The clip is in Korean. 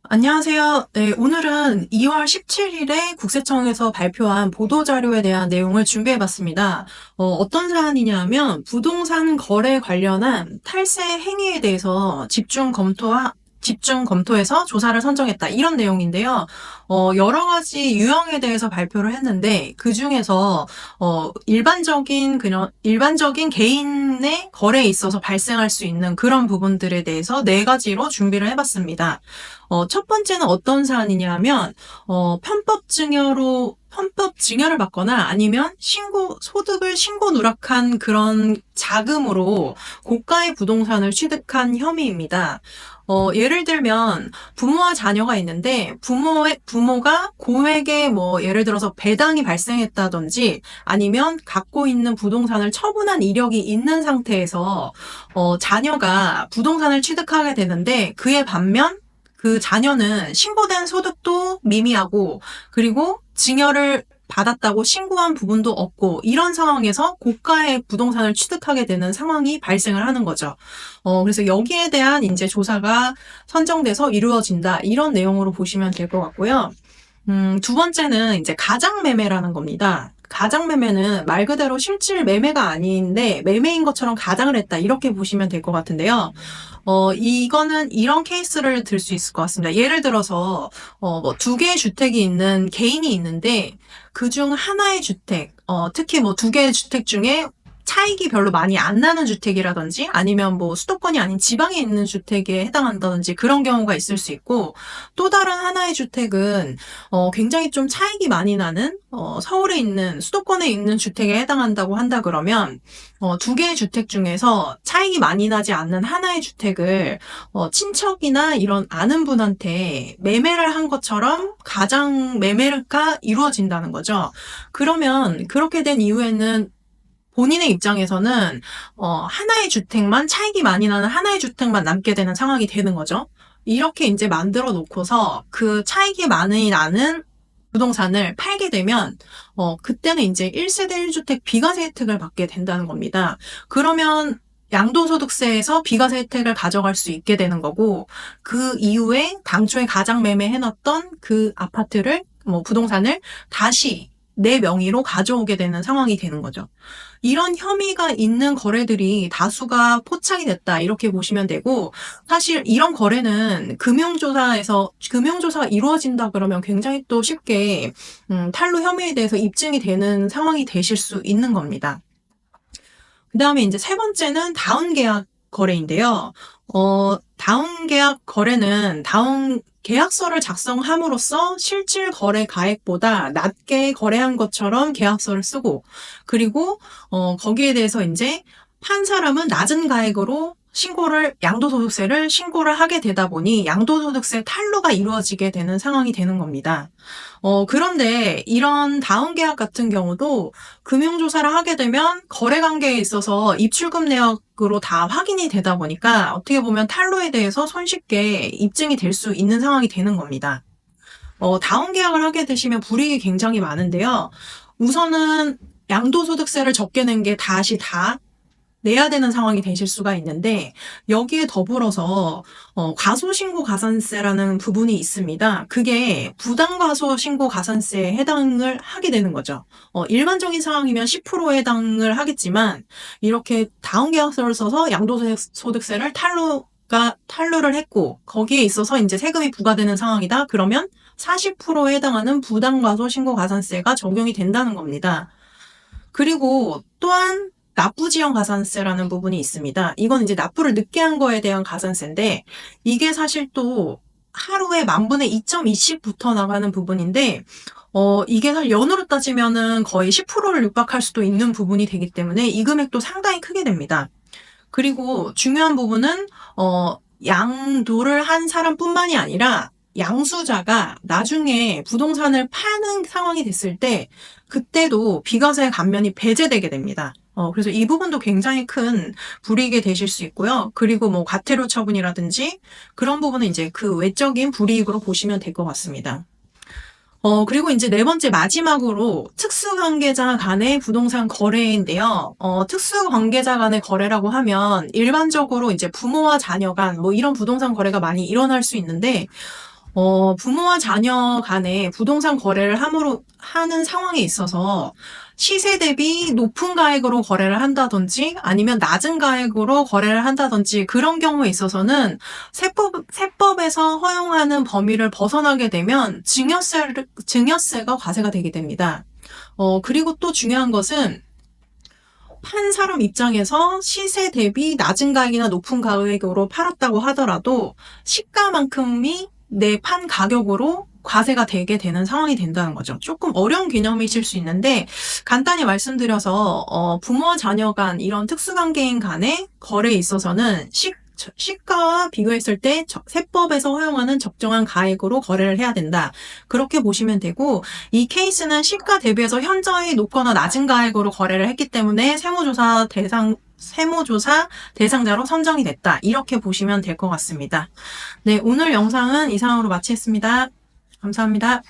안녕하세요. 네, 오늘은 2월 17일에 국세청에서 발표한 보도자료에 대한 내용을 준비해봤습니다. 어떤 사안이냐면 부동산 거래 관련한 탈세 행위에 대해서 집중 검토해서 조사를 선정했다. 이런 내용인데요. 여러 가지 유형에 대해서 발표를 했는데 그 중에서 일반적인 개인의 거래에 있어서 발생할 수 있는 그런 부분들에 대해서 네 가지로 준비를 해봤습니다. 첫 번째는 어떤 사안이냐 하면, 편법 증여를 받거나 아니면 소득을 신고 누락한 그런 자금으로 고가의 부동산을 취득한 혐의입니다. 예를 들면, 부모와 자녀가 있는데, 부모가 고액의 예를 들어서 배당이 발생했다든지, 아니면 갖고 있는 부동산을 처분한 이력이 있는 상태에서, 자녀가 부동산을 취득하게 되는데, 그에 반면, 그 자녀는 신고된 소득도 미미하고 그리고 증여를 받았다고 신고한 부분도 없고 이런 상황에서 고가의 부동산을 취득하게 되는 상황이 발생을 하는 거죠. 그래서 여기에 대한 이제 조사가 선정돼서 이루어진다. 이런 내용으로 보시면 될 것 같고요. 두 번째는 이제 가장매매라는 겁니다. 가장매매는 말 그대로 실질 매매가 아닌데 매매인 것처럼 가장을 했다. 이렇게 보시면 될 것 같은데요. 이거는 이런 케이스를 들 수 있을 것 같습니다. 예를 들어서, 두 개의 주택이 있는 개인이 있는데, 그 중 하나의 주택, 특히 두 개의 주택 중에 차익이 별로 많이 안 나는 주택이라든지 아니면 수도권이 아닌 지방에 있는 주택에 해당한다든지 그런 경우가 있을 수 있고 또 다른 하나의 주택은 굉장히 좀 차익이 많이 나는 서울에 있는 수도권에 있는 주택에 해당한다고 한다 그러면 두 개의 주택 중에서 차익이 많이 나지 않는 하나의 주택을 친척이나 이런 아는 분한테 매매를 한 것처럼 가장 매매가 이루어진다는 거죠. 그러면 그렇게 된 이후에는 본인의 입장에서는 하나의 주택만 차익이 많이 나는 하나의 주택만 남게 되는 상황이 되는 거죠. 이렇게 이제 만들어 놓고서 그 차익이 많이 나는 부동산을 팔게 되면 그때는 이제 1세대 1주택 비과세 혜택을 받게 된다는 겁니다. 그러면 양도소득세에서 비과세 혜택을 가져갈 수 있게 되는 거고 그 이후에 당초에 가장 매매해놨던 그 아파트를 부동산을 다시 내 명의로 가져오게 되는 상황이 되는 거죠. 이런 혐의가 있는 거래들이 다수가 포착이 됐다 이렇게 보시면 되고 사실 이런 거래는 금융조사가 이루어진다 그러면 굉장히 또 쉽게 탈루 혐의에 대해서 입증이 되는 상황이 되실 수 있는 겁니다. 그 다음에 이제 세 번째는 다운계약 거래인데요. 다운계약 거래는 계약서를 작성함으로써 실질 거래 가액보다 낮게 거래한 것처럼 계약서를 쓰고, 그리고, 거기에 대해서 이제 판 사람은 낮은 가액으로 양도소득세를 신고를 하게 되다 보니 양도소득세 탈루가 이루어지게 되는 상황이 되는 겁니다. 그런데 이런 다운계약 같은 경우도 금융조사를 하게 되면 거래관계에 있어서 입출금 내역으로 다 확인이 되다 보니까 어떻게 보면 탈루에 대해서 손쉽게 입증이 될 수 있는 상황이 되는 겁니다. 다운계약을 하게 되시면 불이익이 굉장히 많은데요. 우선은 양도소득세를 적게 낸 게 다시 다 내야 되는 상황이 되실 수가 있는데 여기에 더불어서 과소신고가산세라는 부분이 있습니다. 그게 부당과소신고가산세에 해당을 하게 되는 거죠. 일반적인 상황이면 10%에 해당을 하겠지만 이렇게 다운계약서를 써서 양도소득세를 탈루를 했고 거기에 있어서 이제 세금이 부과되는 상황이다. 그러면 40%에 해당하는 부당과소신고가산세가 적용이 된다는 겁니다. 그리고 또한 납부지연 가산세라는 부분이 있습니다. 이건 이제 납부를 늦게 한 거에 대한 가산세인데 이게 사실 또 하루에 10,000분의 2.2씩 붙어 나가는 부분인데 이게 사실 연으로 따지면은 거의 10%를 육박할 수도 있는 부분이 되기 때문에 이 금액도 상당히 크게 됩니다. 그리고 중요한 부분은 양도를 한 사람뿐만이 아니라 양수자가 나중에 부동산을 파는 상황이 됐을 때 그때도 비과세 감면이 배제되게 됩니다. 그래서 이 부분도 굉장히 큰 불이익이 되실 수 있고요. 그리고 과태료 처분이라든지 그런 부분은 이제 그 외적인 불이익으로 보시면 될 것 같습니다. 그리고 이제 네 번째 마지막으로 특수관계자 간의 부동산 거래인데요. 특수관계자 간의 거래라고 하면 일반적으로 이제 부모와 자녀 간 이런 부동산 거래가 많이 일어날 수 있는데 부모와 자녀 간에 부동산 거래를 하는 상황에 있어서 시세 대비 높은 가액으로 거래를 한다든지 아니면 낮은 가액으로 거래를 한다든지 그런 경우에 있어서는 세법에서 허용하는 범위를 벗어나게 되면 증여세가 과세가 되게 됩니다. 그리고 또 중요한 것은 판 사람 입장에서 시세 대비 낮은 가격이나 높은 가격으로 팔았다고 하더라도 시가만큼이 내 판 가격으로 과세가 되게 되는 상황이 된다는 거죠. 조금 어려운 개념이실 수 있는데 간단히 말씀드려서 부모와 자녀 간 이런 특수관계인 간의 거래에 있어서는 시가와 비교했을 때 세법에서 허용하는 적정한 가액으로 거래를 해야 된다. 그렇게 보시면 되고 이 케이스는 시가 대비해서 현저히 높거나 낮은 가액으로 거래를 했기 때문에 세무조사 대상자로 선정이 됐다. 이렇게 보시면 될 것 같습니다. 네, 오늘 영상은 이상으로 마치겠습니다. 감사합니다.